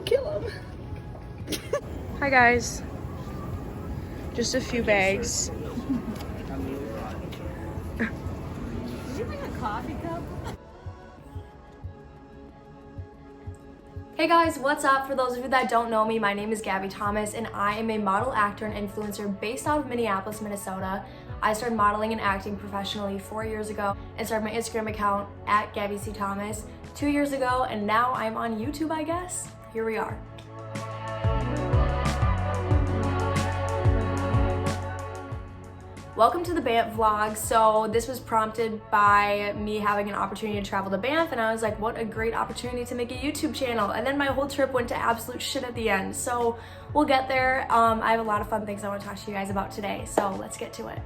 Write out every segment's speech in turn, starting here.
kill him. Hi guys. Just a few bags. Did you bring a coffee cup? Hey guys, what's up? For those of you that don't know me, my name is Gabby Thomas and I am a model, actor, and influencer based out of Minneapolis, Minnesota. I started modeling and acting professionally 4 years ago and started my Instagram account at Gabby C. Thomas 2 years ago, and now I'm on YouTube, I guess. Here we are. Welcome to the Banff vlog. So this was prompted by me having an opportunity to travel to Banff, and I was like, what a great opportunity to make a YouTube channel. And then my whole trip went to absolute shit at the end. So we'll get there. I have a lot of fun things I want to talk to you guys about today. So let's get to it.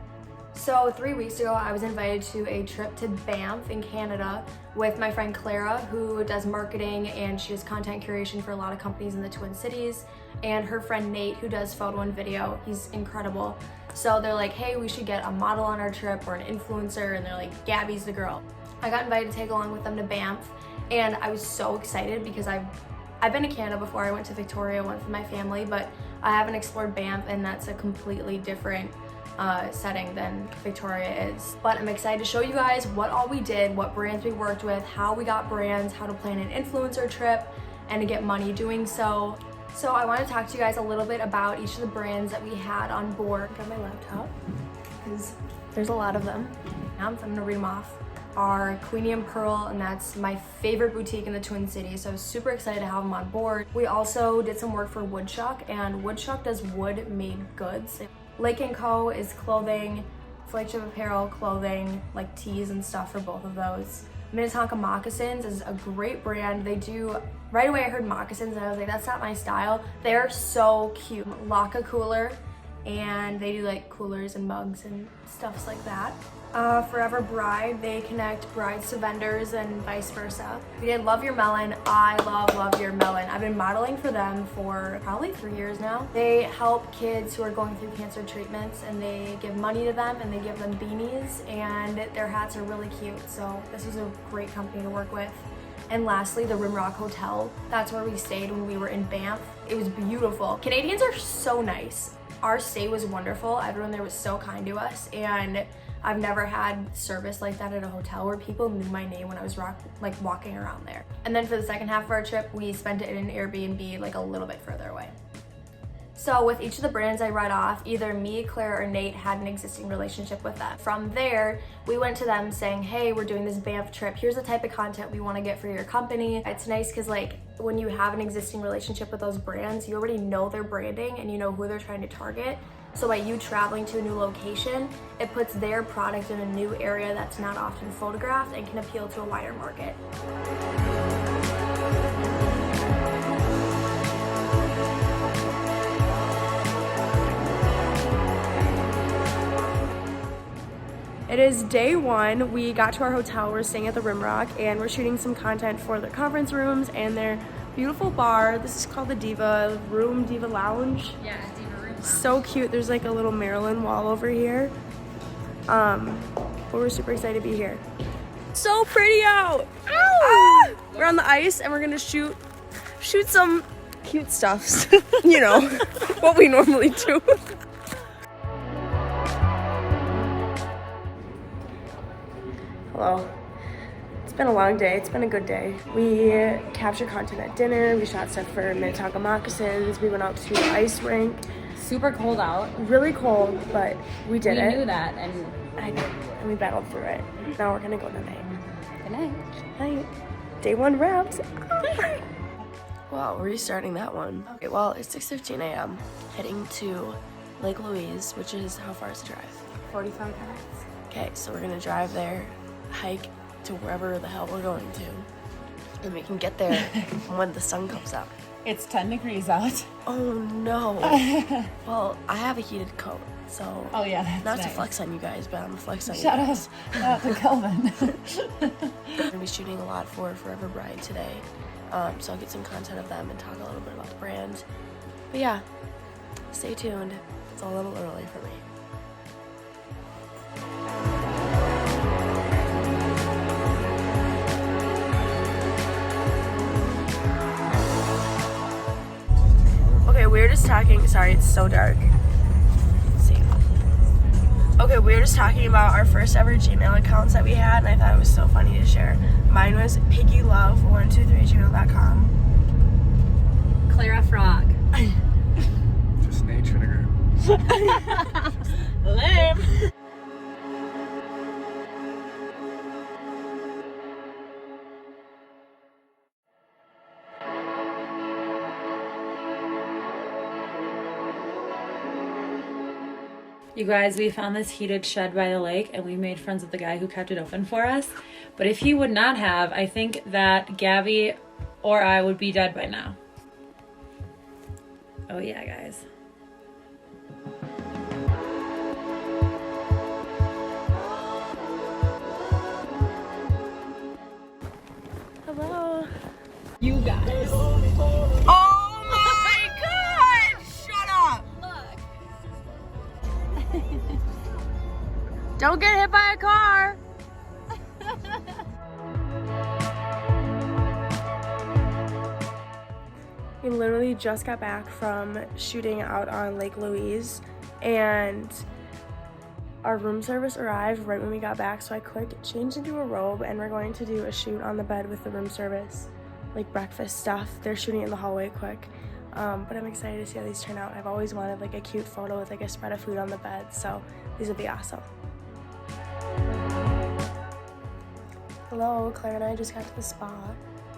So 3 weeks ago, I was invited to a trip to Banff in Canada with my friend Clara, who does marketing and she does content curation for a lot of companies in the Twin Cities, and her friend Nate, who does photo and video. He's incredible. So they're like, hey, we should get a model on our trip or an influencer, and they're like, Gabby's the girl. I got invited to take along with them to Banff, and I was so excited because I've been to Canada before. I went to Victoria, went with my family, but I haven't explored Banff, and that's a completely different setting than Victoria is. But I'm excited to show you guys what all we did, what brands we worked with, how we got brands, how to plan an influencer trip, and to get money doing so. So I want to talk to you guys a little bit about each of the brands that we had on board. Got my laptop, because there's a lot of them. So I'm gonna read them off. Our Queenie and Pearl, and that's my favorite boutique in the Twin Cities, so I was super excited to have them on board. We also did some work for Woodshuck, and Woodshuck does wood-made goods. Lake & Co. is clothing, flagship apparel, clothing, like tees and stuff for both of those. Minnetonka Moccasins is a great brand. They do, right away I heard moccasins and I was like, that's not my style. They're so cute. Laka Cooler, and they do like coolers and mugs and stuffs like that. Forever Bride, they connect brides to vendors and vice versa. We did Love Your Melon. I love Your Melon. I've been modeling for them for probably 3 years now. They help kids who are going through cancer treatments, and they give money to them, and they give them beanies, and their hats are really cute. So this is a great company to work with. And lastly, the Rimrock Hotel. That's where we stayed when we were in Banff. It was beautiful. Canadians are so nice. Our stay was wonderful. Everyone there was so kind to us, and I've never had service like that at a hotel where people knew my name when I was walking around there. And then for the second half of our trip, we spent it in an Airbnb like a little bit further away. So with each of the brands I read off, either me, Claire, or Nate had an existing relationship with them. From there, we went to them saying, hey, we're doing this Banff trip. Here's the type of content we want to get for your company. It's nice because like when you have an existing relationship with those brands, you already know their branding and you know who they're trying to target. So by you traveling to a new location, it puts their product in a new area that's not often photographed and can appeal to a wider market. It is day one. We got to our hotel. We're staying at the Rimrock, and we're shooting some content for their conference rooms and their beautiful bar. This is called the Diva Room, Diva Lounge. Yeah, Diva Room. So cute. There's like a little Maryland wall over here. But we're super excited to be here. So pretty out. Ah! We're on the ice and we're gonna shoot some cute stuffs. You know, what we normally do. Hello. It's been a long day. It's been a good day. We captured content at dinner. We shot stuff for Minnetonka Moccasins. We went out to the ice rink. Super cold out. Really cold, but we did it. We knew that, and I did, and we battled through it. Now we're gonna go tonight. good night. Night. Day one wraps. Wow, we're restarting that one. Okay, well, it's 6:15 a.m. Heading to Lake Louise, which is, how far is the drive? 45 minutes. Okay, so we're gonna drive there, hike to wherever the hell we're going to, and we can get there when the sun comes up. It's 10 degrees out. Oh no. Well, I have a heated coat, so Oh yeah, that's not nice. to flex on you guys, but I'm gonna flex on Shout you out, guys. shout out to Kelvin. We're gonna be shooting a lot for Forever Bride today, so I'll get some content of them and talk a little bit about the brand. But yeah, stay tuned. It's a little early for me. we were just talking. Sorry, it's so dark. Let's see. Okay, we were just talking about our first ever Gmail accounts that we had, and I thought it was so funny to share. Mine was piggylove123gmail.com. Clara Frog. Just nature nigger. Lame. You guys, we found this heated shed by the lake and we made friends with the guy who kept it open for us. But if he would not have, I think that Gabby or I would be dead by now. Oh yeah, guys. Hello. You guys. Oh my god! Shut up! Look. Don't get hit by a car! We literally just got back from shooting out on Lake Louise, and our room service arrived right when we got back, so I quick changed into a robe, and we're going to do a shoot on the bed with the room service, like breakfast stuff. They're shooting in the hallway quick, but I'm excited to see how these turn out. I've always wanted like a cute photo with like a spread of food on the bed, so these will be awesome. Hello, Claire and I just got to the spa.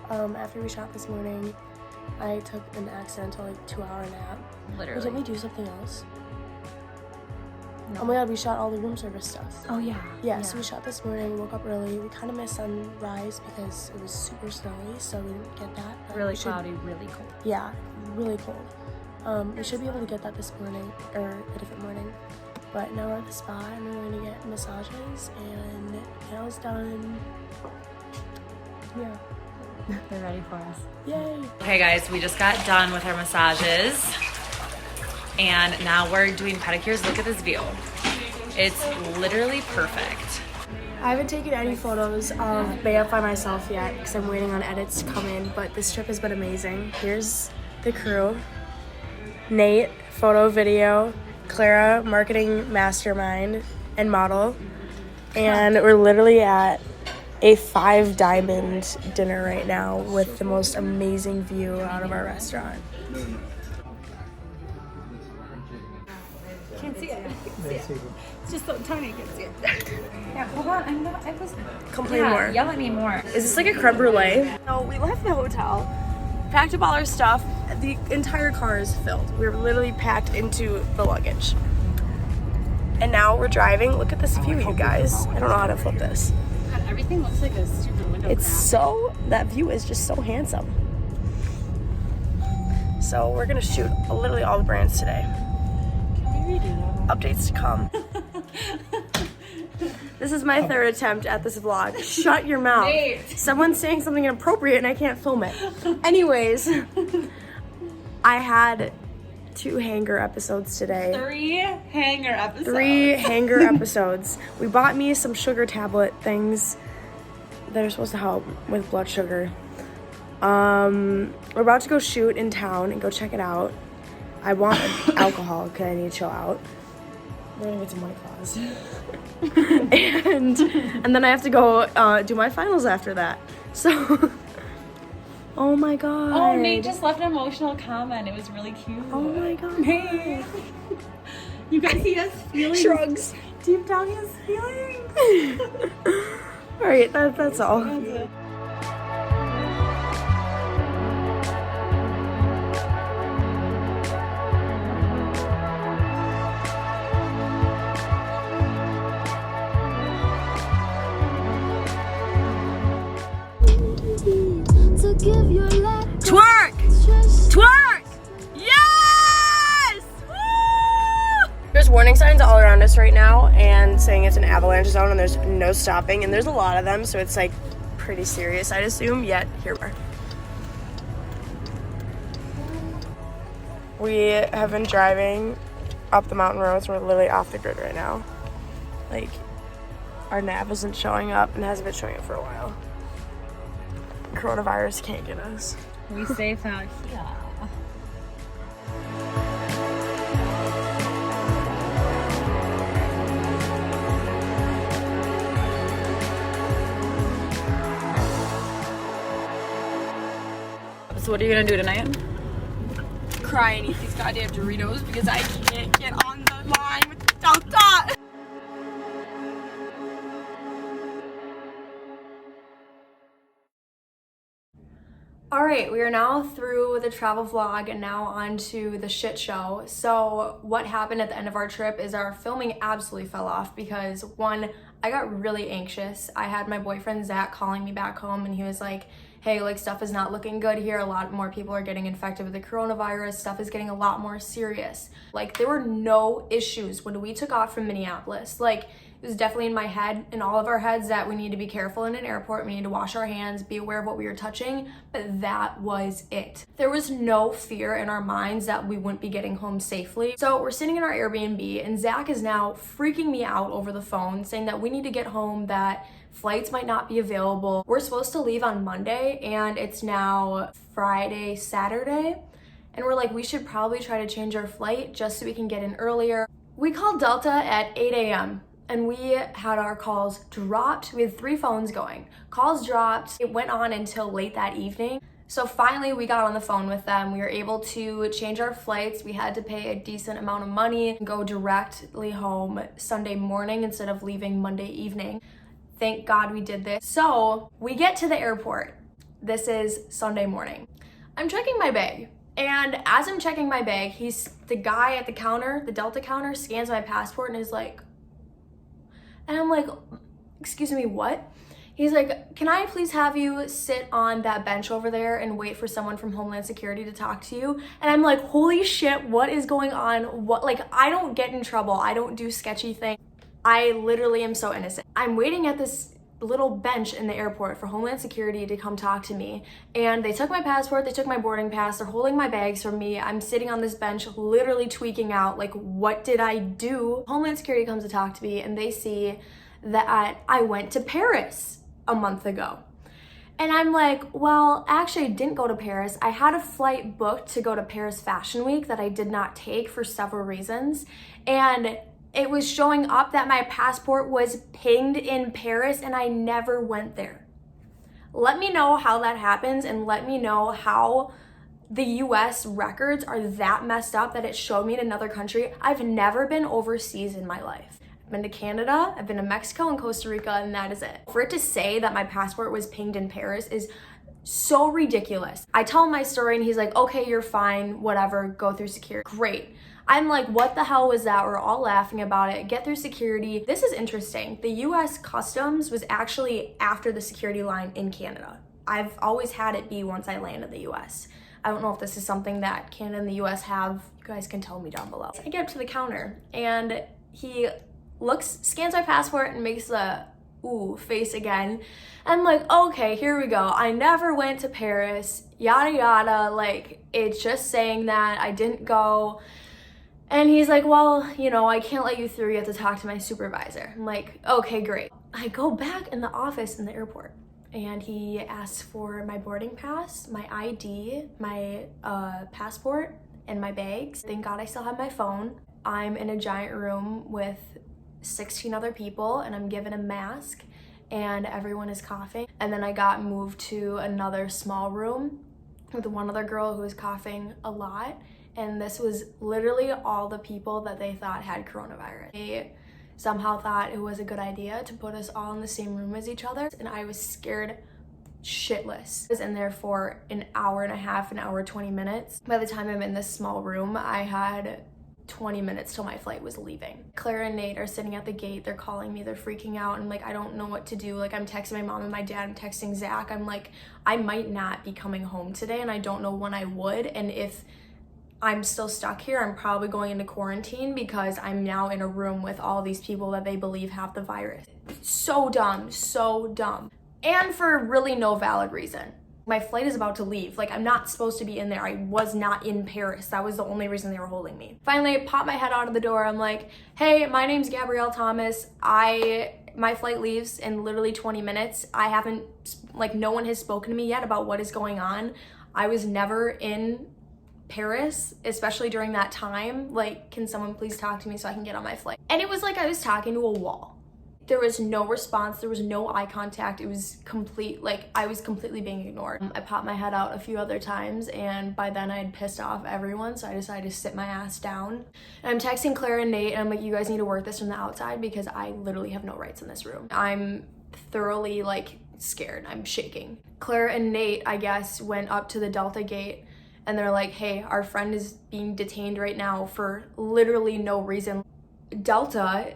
After we shot this morning, I took an accidental like 2-hour nap. Literally. Didn't we do something else? No. Oh my god, we shot all the room service stuff. Oh yeah. Yeah, so we shot this morning, woke up early. We kind of missed sunrise because it was super snowy, so we didn't get that. But Really we should- cloudy, really cold. Yeah, really cold. We should be able to get that this morning, or a different morning. But now we're at the spa and we're going to get massages and nails done. Yeah. They're ready for us. Yay! Okay guys, we just got done with our massages and now we're doing pedicures. Look at this view. It's literally perfect. I haven't taken any photos of Banff by myself yet because I'm waiting on edits to come in, but this trip has been amazing. Here's the crew. Nate, photo, video. Clara, marketing mastermind and model. And we're literally at a 5-diamond dinner right now with the most amazing view out of our restaurant. Can't see it. It's just so tiny, you can see it. Yeah, hold on. I'm not. I was. Complain more. Yell at me more. Is this like a creme brulee? No, we left the hotel, packed up all our stuff. The entire car is filled. We were literally packed into the luggage. And now we're driving. Look at this view, you guys. I don't know how to flip this. God, everything looks like a stupid window It's crack. so, that view is just so handsome. So we're gonna shoot literally all the brands today. Can we redo that? Updates to come. This is my third attempt at this vlog. Shut your mouth. Nate. Someone's saying something inappropriate and I can't film it. Anyways, I had 2 hanger episodes today. 3 hanger episodes. 3 hanger episodes. We bought me some sugar tablet things that are supposed to help with blood sugar. We're about to go shoot in town and go check it out. I want alcohol because I need to chill out. We're gonna get some White Claws. and then I have to go do my finals after that. So, oh my god. Oh, Nate just left an emotional comment. It was really cute. Oh my god. Nate. You guys, he has feelings. Shrugs. Deep down, he has feelings. All right, that's all. That's it. Twerk! Twerk! Yes! Woo! There's warning signs all around us right now and saying it's an avalanche zone and there's no stopping, and there's a lot of them, so it's like pretty serious, I'd assume, yet here we are. We have been driving up the mountain roads. We're literally off the grid right now. Like, our nav isn't showing up and hasn't been showing up for a while. Coronavirus can't get us. We safe out here. So what are you gonna do tonight? Cry and eat these goddamn Doritos because I can't get on the line with Delta. All right, we are now through the travel vlog and now on to the shit show. So what happened at the end of our trip is our filming absolutely fell off because one, I got really anxious. I had my boyfriend Zach calling me back home and he was like, hey, like stuff is not looking good here. A lot more people are getting infected with the coronavirus. Stuff is getting a lot more serious. Like there were no issues when we took off from Minneapolis. Like it was definitely in my head, in all of our heads, that we need to be careful in an airport. We need to wash our hands, be aware of what we were touching, but that was it. There was no fear in our minds that we wouldn't be getting home safely. So we're sitting in our Airbnb and Zach is now freaking me out over the phone saying that we need to get home, that flights might not be available. We're supposed to leave on Monday and it's now Friday, Saturday. And we're like, we should probably try to change our flight just so we can get in earlier. We called Delta at 8 a.m. and we had our calls dropped. We had 3 phones going. Calls dropped. It went on until late that evening. So finally we got on the phone with them. We were able to change our flights. We had to pay a decent amount of money and go directly home Sunday morning instead of leaving Monday evening. Thank God we did this. So we get to the airport. This is Sunday morning. I'm checking my bag. And as I'm checking my bag, the guy at the counter, the Delta counter, scans my passport and is like, and I'm like, excuse me, what? He's like, can I please have you sit on that bench over there and wait for someone from Homeland Security to talk to you? And I'm like, holy shit, what is going on? What? Like, I don't get in trouble. I don't do sketchy things. I literally am so innocent. I'm waiting at this little bench in the airport for Homeland Security to come talk to me. And they took my passport, they took my boarding pass, they're holding my bags from me. I'm sitting on this bench literally tweaking out, like, what did I do? Homeland Security comes to talk to me and they see that I went to Paris a month ago. And I'm like, well, actually I didn't go to Paris. I had a flight booked to go to Paris Fashion Week that I did not take for several reasons. And it was showing up that my passport was pinged in Paris and I never went there. Let me know how that happens and let me know how the US records are that messed up that it showed me in another country. I've never been overseas in my life. I've been to Canada, I've been to Mexico and Costa Rica, and that is it. For it to say that my passport was pinged in Paris is so ridiculous. I tell him my story and he's like, okay, you're fine, whatever, go through security. Great. I'm like, what the hell was that? We're all laughing about it. Get through security. This is interesting. The US Customs was actually after the security line in Canada. I've always had it be once I land in the US. I don't know if this is something that Canada and the US have. You guys can tell me down below. I get up to the counter and he scans my passport and makes the ooh face again. I'm like, okay, here we go. I never went to Paris, yada yada. Like, it's just saying that I didn't go. And he's like, well, you know, I can't let you through. You have to talk to my supervisor. I'm like, okay, great. I go back in the office in the airport and he asks for my boarding pass, my ID, my passport, and my bags. Thank God I still have my phone. I'm in a giant room with 16 other people and I'm given a mask and everyone is coughing. And then I got moved to another small room with one other girl who was coughing a lot. And this was literally all the people that they thought had coronavirus. They somehow thought it was a good idea to put us all in the same room as each other. And I was scared shitless. I was in there for an hour and a half, an hour, 20 minutes. By the time I'm in this small room, I had 20 minutes till my flight was leaving. Claire and Nate are sitting at the gate. They're calling me. They're freaking out. And like, I don't know what to do. Like, I'm texting my mom and my dad. I'm texting Zach. I'm like, I might not be coming home today and I don't know when I would. And if I'm still stuck here, I'm probably going into quarantine because I'm now in a room with all these people that they believe have the virus. So dumb, so dumb. And for really no valid reason. My flight is about to leave. Like, I'm not supposed to be in there. I was not in Paris. That was the only reason they were holding me. Finally, I pop my head out of the door. I'm like, hey, my name's Gabrielle Thomas. My flight leaves in literally 20 minutes. I haven't, like, no one has spoken to me yet about what is going on. I was never in Paris, especially during that time. Like, can someone please talk to me so I can get on my flight? And it was like I was talking to a wall. There was no response, there was no eye contact. It was complete, like I was completely being ignored. I popped my head out a few other times, and by then I had pissed off everyone, so I decided to sit my ass down. And I'm texting Claire and Nate, and I'm like, you guys need to work this from the outside because I literally have no rights in this room. I'm thoroughly like scared, I'm shaking. Claire and Nate, I guess, went up to the Delta gate, and they're like, hey, our friend is being detained right now for literally no reason. Delta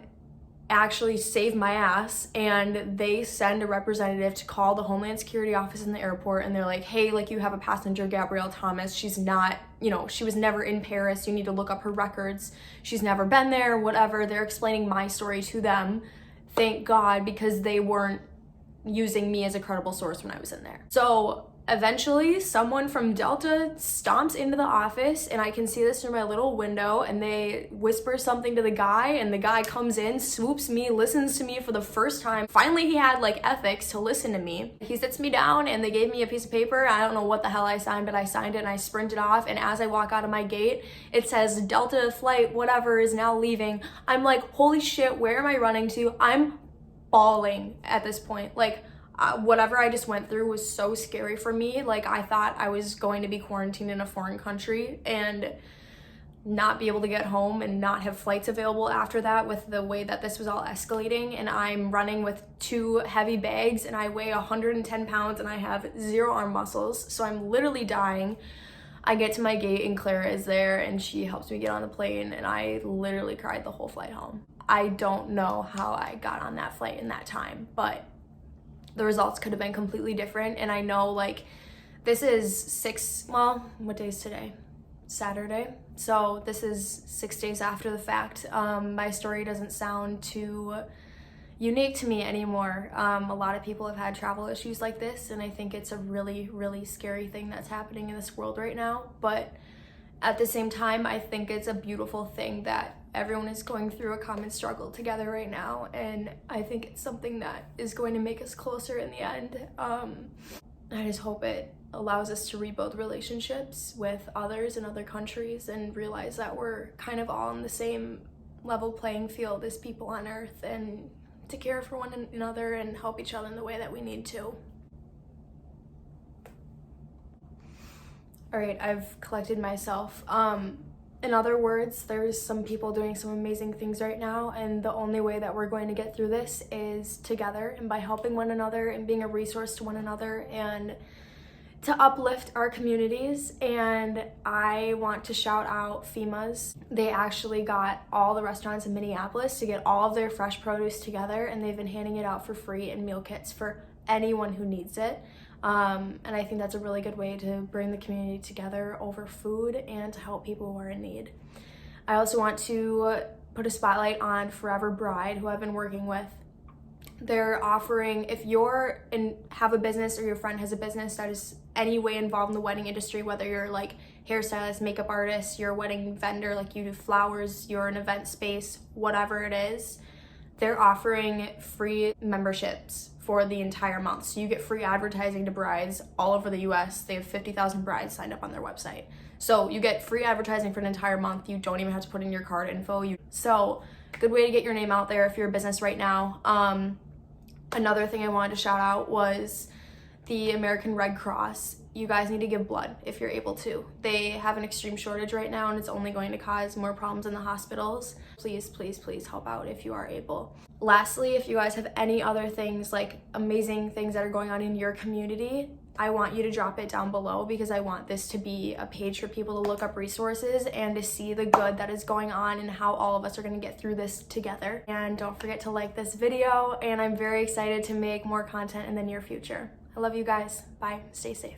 actually saved my ass, and they send a representative to call the Homeland Security office in the airport, and they're like, hey, like, you have a passenger, Gabrielle Thomas. She's not, you know, she was never in Paris. You need to look up her records. She's never been there, whatever. They're explaining my story to them. Thank God, because they weren't using me as a credible source when I was in there. So eventually someone from Delta stomps into the office, and I can see this through my little window, and they whisper something to the guy, and the guy comes in, swoops me, listens to me for the first time. Finally, he had like ethics to listen to me. He sits me down, and they gave me a piece of paper. I don't know what the hell I signed, but I signed it and I sprinted off. And as I walk out of my gate, it says Delta flight whatever is now leaving. I'm like, holy shit, where am I running to? I'm bawling at this point. Like, whatever I just went through was so scary for me. Like, I thought I was going to be quarantined in a foreign country and not be able to get home and not have flights available after that, with the way that this was all escalating. And I'm running with 2 heavy bags, and I weigh 110 pounds, and I have 0 arm muscles, so I'm literally dying. I get to my gate, and Clara is there, and she helps me get on the plane, and I literally cried the whole flight home. I don't know how I got on that flight in that time, but the results could have been completely different. And I know, like, this is what day is today? Saturday. So this is 6 days after the fact. My story doesn't sound too unique to me anymore. A lot of people have had travel issues like this, and I think it's a really, really scary thing that's happening in this world right now. But at the same time, I think it's a beautiful thing that everyone is going through a common struggle together right now, and I think it's something that is going to make us closer in the end. I just hope it allows us to rebuild relationships with others in other countries and realize that we're kind of all on the same level playing field as people on Earth, and to care for one another and help each other in the way that we need to. All right, I've collected myself. In other words, there's some people doing some amazing things right now, and the only way that we're going to get through this is together, and by helping one another and being a resource to one another and to uplift our communities. And I want to shout out FEMA's. They actually got all the restaurants in Minneapolis to get all of their fresh produce together, and they've been handing it out for free in meal kits for anyone who needs it. And I think that's a really good way to bring the community together over food and to help people who are in need. I also want to put a spotlight on Forever Bride, who I've been working with. They're offering, if you're have a business, or your friend has a business that is any way involved in the wedding industry, whether you're like hairstylist, makeup artist, you're a wedding vendor, like you do flowers, you're an event space, whatever it is, they're offering free memberships for the entire month. So you get free advertising to brides all over the US. They have 50,000 brides signed up on their website. So you get free advertising for an entire month. You don't even have to put in your card info. So good way to get your name out there if you're a business right now. Another thing I wanted to shout out was the American Red Cross. You guys need to give blood if you're able to. They have an extreme shortage right now, and it's only going to cause more problems in the hospitals. Please, please, please help out if you are able. Lastly, if you guys have any other things, like amazing things that are going on in your community, I want you to drop it down below, because I want this to be a page for people to look up resources and to see the good that is going on and how all of us are going to get through this together. And don't forget to like this video, and I'm very excited to make more content in the near future. I love you guys. Bye. Stay safe.